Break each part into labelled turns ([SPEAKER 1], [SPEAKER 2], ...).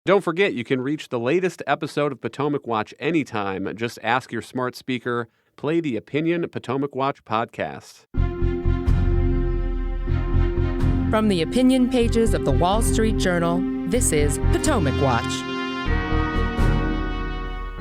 [SPEAKER 1] Don't forget, you can reach the latest episode of Potomac Watch anytime. Just ask your smart speaker, play the Opinion Potomac Watch podcast.
[SPEAKER 2] From the opinion pages of the Wall Street Journal, this is Potomac Watch.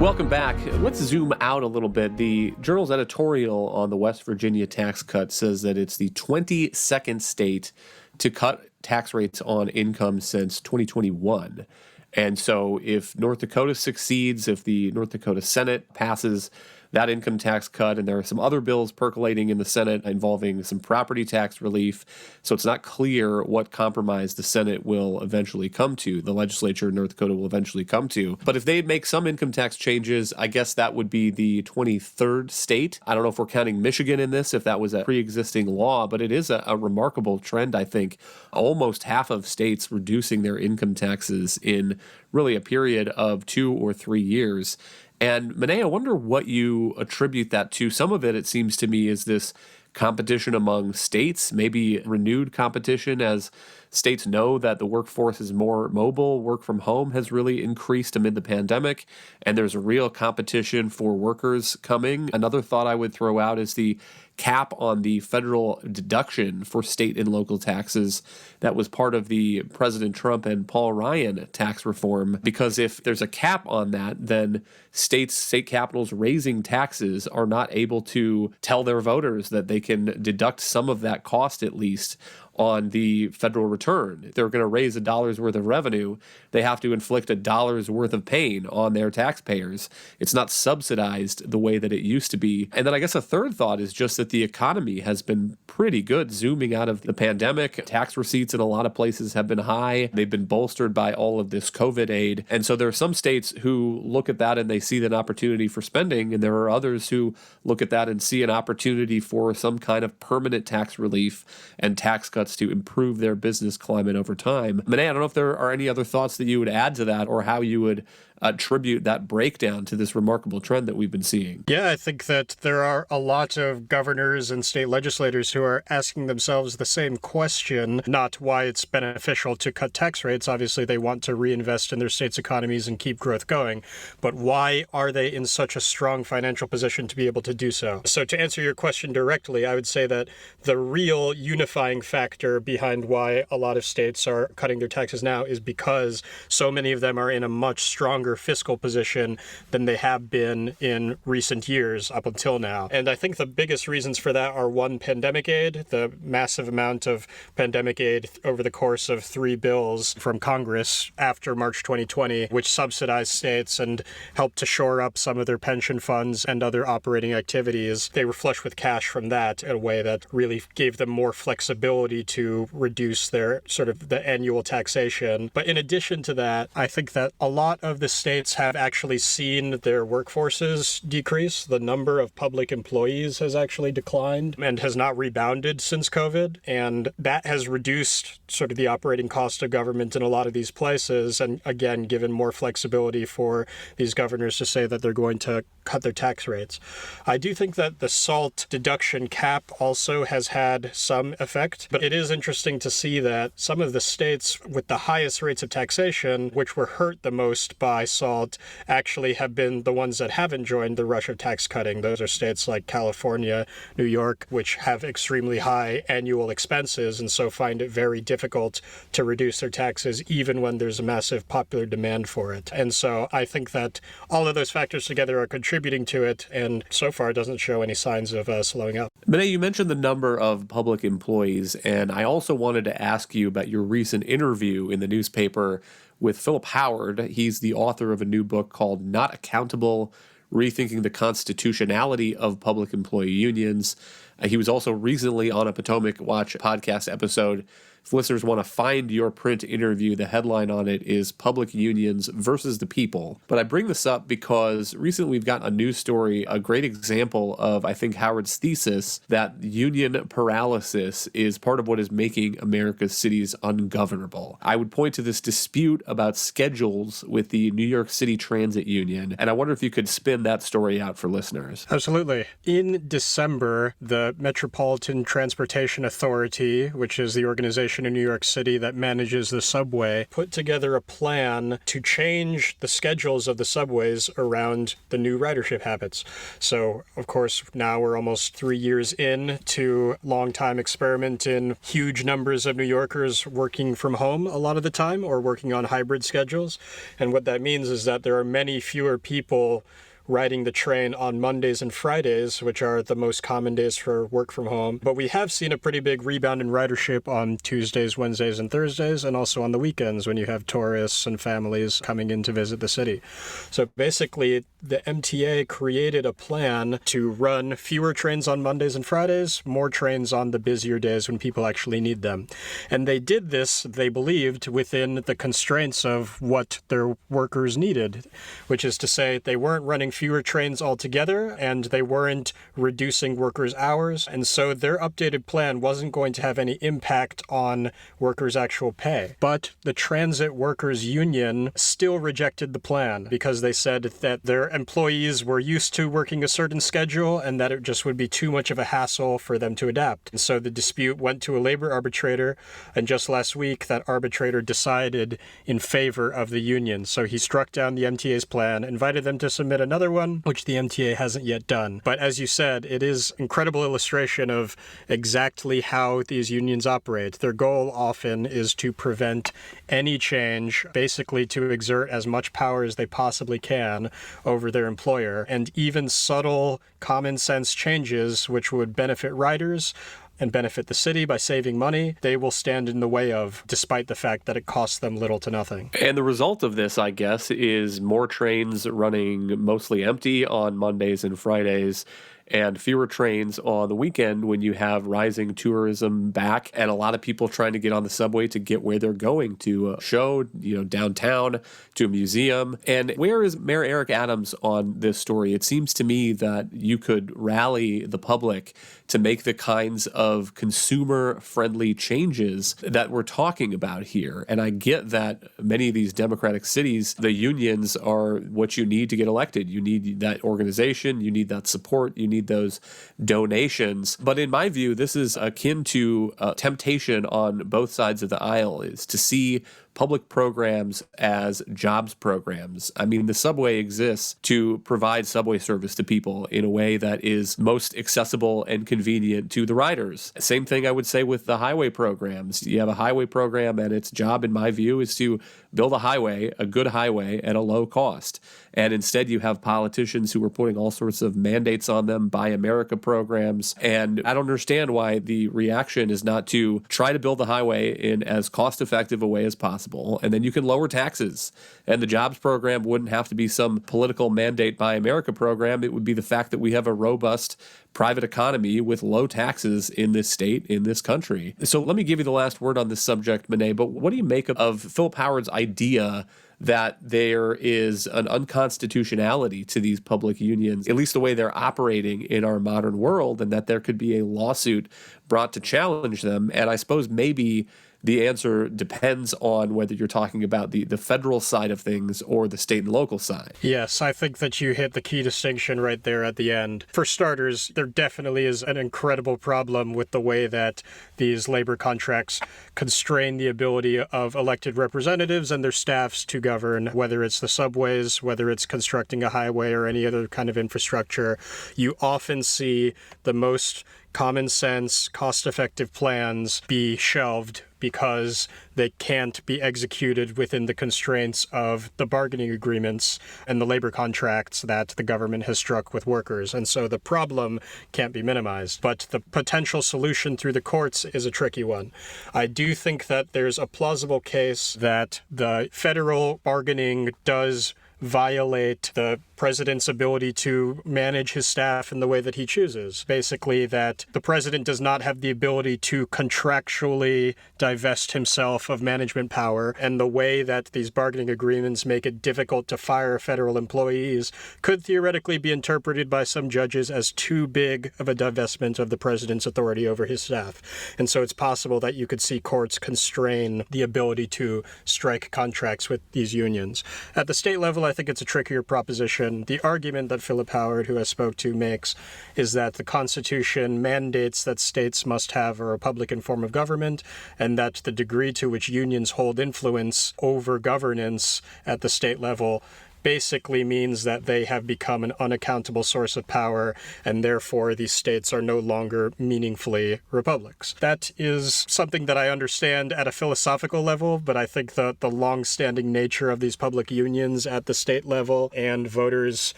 [SPEAKER 1] Welcome back. Let's zoom out a little bit. The Journal's editorial on the West Virginia tax cut says that it's the 22nd state to cut tax rates on income since 2021. And so if North Dakota succeeds, if the North Dakota Senate passes that income tax cut, and there are some other bills percolating in the Senate involving some property tax relief, so it's not clear what compromise the Senate will eventually come to, the legislature in North Dakota will eventually come to. But if they make some income tax changes, I guess that would be the 23rd state. I don't know if we're counting Michigan in this, if that was a pre-existing law, but it is a remarkable trend, I think. Almost half of states reducing their income taxes in really a period of 2 or 3 years. And Monet, I wonder what you attribute that to. Some of it seems to me, is this competition among states, maybe renewed competition as states know that the workforce is more mobile. Work from home has really increased amid the pandemic, and there's a real competition for workers coming. Another thought I would throw out is the cap on the federal deduction for state and local taxes that was part of the President Trump and Paul Ryan tax reform. Because if there's a cap on that, then state capitals raising taxes are not able to tell their voters that they can deduct some of that cost at least on the federal return. If they're going to raise $1 worth of revenue, they have to inflict $1 worth of pain on their taxpayers. It's not subsidized the way that it used to be. And then I guess a third thought is just that the economy has been pretty good zooming out of the pandemic. Tax receipts in a lot of places have been high. They've been bolstered by all of this COVID aid. And so there are some states who look at that and they see an opportunity for spending, and there are others who look at that and see an opportunity for some kind of permanent tax relief and tax cuts to improve their business climate over time. Monet, I don't know if there are any other thoughts that you would add to that, or how you would attribute that breakdown to this remarkable trend that we've been seeing.
[SPEAKER 3] Yeah, I think that there are a lot of governors and state legislators who are asking themselves the same question, not why it's beneficial to cut tax rates. Obviously, they want to reinvest in their state's economies and keep growth going, but why are they in such a strong financial position to be able to do so? So to answer your question directly, I would say that the real unifying factor behind why a lot of states are cutting their taxes now is because so many of them are in a much stronger fiscal position than they have been in recent years up until now. And I think the biggest reasons for that are, one, pandemic aid, the massive amount of pandemic aid over the course of 3 bills from Congress after March 2020, which subsidized states and helped to shore up some of their pension funds and other operating activities. They were flush with cash from that in a way that really gave them more flexibility to reduce their sort of the annual taxation. But in addition to that, I think that a lot of the states have actually seen their workforces decrease. The number of public employees has actually declined and has not rebounded since COVID. And that has reduced sort of the operating cost of government in a lot of these places. And again, given more flexibility for these governors to say that they're going to cut their tax rates. I do think that the SALT deduction cap also has had some effect, but it is interesting to see that some of the states with the highest rates of taxation, which were hurt the most by SALT, actually have been the ones that haven't joined the rush of tax cutting. Those are states like California, New York, which have extremely high annual expenses and so find it very difficult to reduce their taxes even when there's a massive popular demand for it. And so I think that all of those factors together are contributing to it, and so far it doesn't show any signs of slowing up.
[SPEAKER 1] Monet, you mentioned the number of public employees, and I also wanted to ask you about your recent interview in the newspaper with Philip Howard. He's the author of a new book called Not Accountable: Rethinking the Constitutionality of Public Employee Unions. He was also recently on a Potomac Watch podcast episode. If listeners want to find your print interview, the headline on it is Public Unions versus the People. But I bring this up because recently we've gotten a news story, a great example of, I think, Howard's thesis that union paralysis is part of what is making America's cities ungovernable. I would point to this dispute about schedules with the New York City Transit Union, and I wonder if you could spin that story out for listeners.
[SPEAKER 3] Absolutely. In December, the Metropolitan Transportation Authority, which is the organization organization in New York City that manages the subway put together a plan to change the schedules of the subways around the new ridership habits. So, of course, now we're almost 3 years in to long-time experiment in huge numbers of New Yorkers working from home a lot of the time or working on hybrid schedules. And what that means is that there are many fewer people riding the train on Mondays and Fridays, which are the most common days for work from home. But we have seen a pretty big rebound in ridership on Tuesdays, Wednesdays, and Thursdays, and also on the weekends when you have tourists and families coming in to visit the city. So basically, the MTA created a plan to run fewer trains on Mondays and Fridays, more trains on the busier days when people actually need them. And they did this, they believed, within the constraints of what their workers needed, which is to say they weren't running fewer trains altogether, and they weren't reducing workers' hours, and so their updated plan wasn't going to have any impact on workers' actual pay. But the Transit Workers Union still rejected the plan because they said that their employees were used to working a certain schedule and that it just would be too much of a hassle for them to adapt. And so the dispute went to a labor arbitrator, and just last week that arbitrator decided in favor of the union. So he struck down the MTA's plan, invited them to submit another one, which the MTA hasn't yet done. But as you said, it is an incredible illustration of exactly how these unions operate. Their goal often is to prevent any change, basically to exert as much power as they possibly can over their employer. And even subtle common sense changes, which would benefit riders and benefit the city by saving money, they will stand in the way of, despite the fact that it costs them little to nothing.
[SPEAKER 1] And the result of this, I guess, is more trains running mostly empty on Mondays and Fridays, and fewer trains on the weekend when you have rising tourism back and a lot of people trying to get on the subway to get where they're going, to a show, downtown, to a museum. And where is Mayor Eric Adams on this story? It seems to me that you could rally the public to make the kinds of consumer-friendly changes that we're talking about here. And I get that many of these democratic cities, the unions are what you need to get elected. You need that organization, you need that support, you need those donations. But in my view, this is akin to temptation on both sides of the aisle, is to see public programs as jobs programs. I mean, the subway exists to provide subway service to people in a way that is most accessible and convenient to the riders. Same thing I would say with the highway programs. You have a highway program, and its job, in my view, is to build a highway, a good highway, at a low cost. And instead, you have politicians who are putting all sorts of mandates on them, Buy America programs. And I don't understand why the reaction is not to try to build the highway in as cost-effective a way as possible. And then you can lower taxes. And the jobs program wouldn't have to be some political mandate Buy America program. It would be the fact that we have a robust private economy with low taxes in this state, in this country. So let me give you the last word on this subject, Monet. But what do you make of Philip Howard's idea that there is an unconstitutionality to these public unions, at least the way they're operating in our modern world, and that there could be a lawsuit brought to challenge them? And I suppose maybe the answer depends on whether you're talking about the federal side of things or the state and local side.
[SPEAKER 3] Yes, I think that you hit the key distinction right there at the end. For starters, there definitely is an incredible problem with the way that these labor contracts constrain the ability of elected representatives and their staffs to govern, whether it's the subways, whether it's constructing a highway or any other kind of infrastructure. You often see the most common sense, cost-effective plans be shelved because they can't be executed within the constraints of the bargaining agreements and the labor contracts that the government has struck with workers. And so the problem can't be minimized. But the potential solution through the courts is a tricky one. I do think that there's a plausible case that the federal bargaining does violate the president's ability to manage his staff in the way that he chooses. Basically, that the president does not have the ability to contractually divest himself of management power, and the way that these bargaining agreements make it difficult to fire federal employees could theoretically be interpreted by some judges as too big of a divestment of the president's authority over his staff. And so it's possible that you could see courts constrain the ability to strike contracts with these unions. At the state level, I think it's a trickier proposition. Constitution. The argument that Philip Howard, who I spoke to, makes is that the Constitution mandates that states must have a republican form of government, and that the degree to which unions hold influence over governance at the state level basically means that they have become an unaccountable source of power, and therefore these states are no longer meaningfully republics. That is something that I understand at a philosophical level, but I think that the long-standing nature of these public unions at the state level and voters'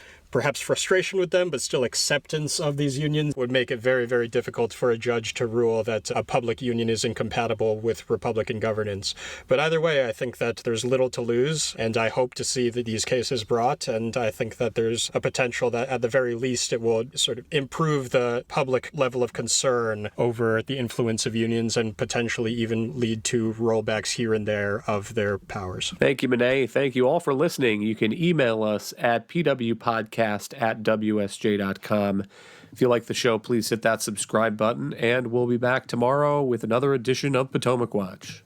[SPEAKER 3] perhaps frustration with them, but still acceptance of these unions would make it very, very difficult for a judge to rule that a public union is incompatible with Republican governance. But either way, I think that there's little to lose, and I hope to see these cases brought, and I think that there's a potential that at the very least it will sort of improve the public level of concern over the influence of unions and potentially even lead to rollbacks here and there of their powers.
[SPEAKER 1] Thank you, Monet. Thank you all for listening. You can email us at pwpodcast@wsj.com. If you like the show, please hit that subscribe button, and we'll be back tomorrow with another edition of Potomac Watch.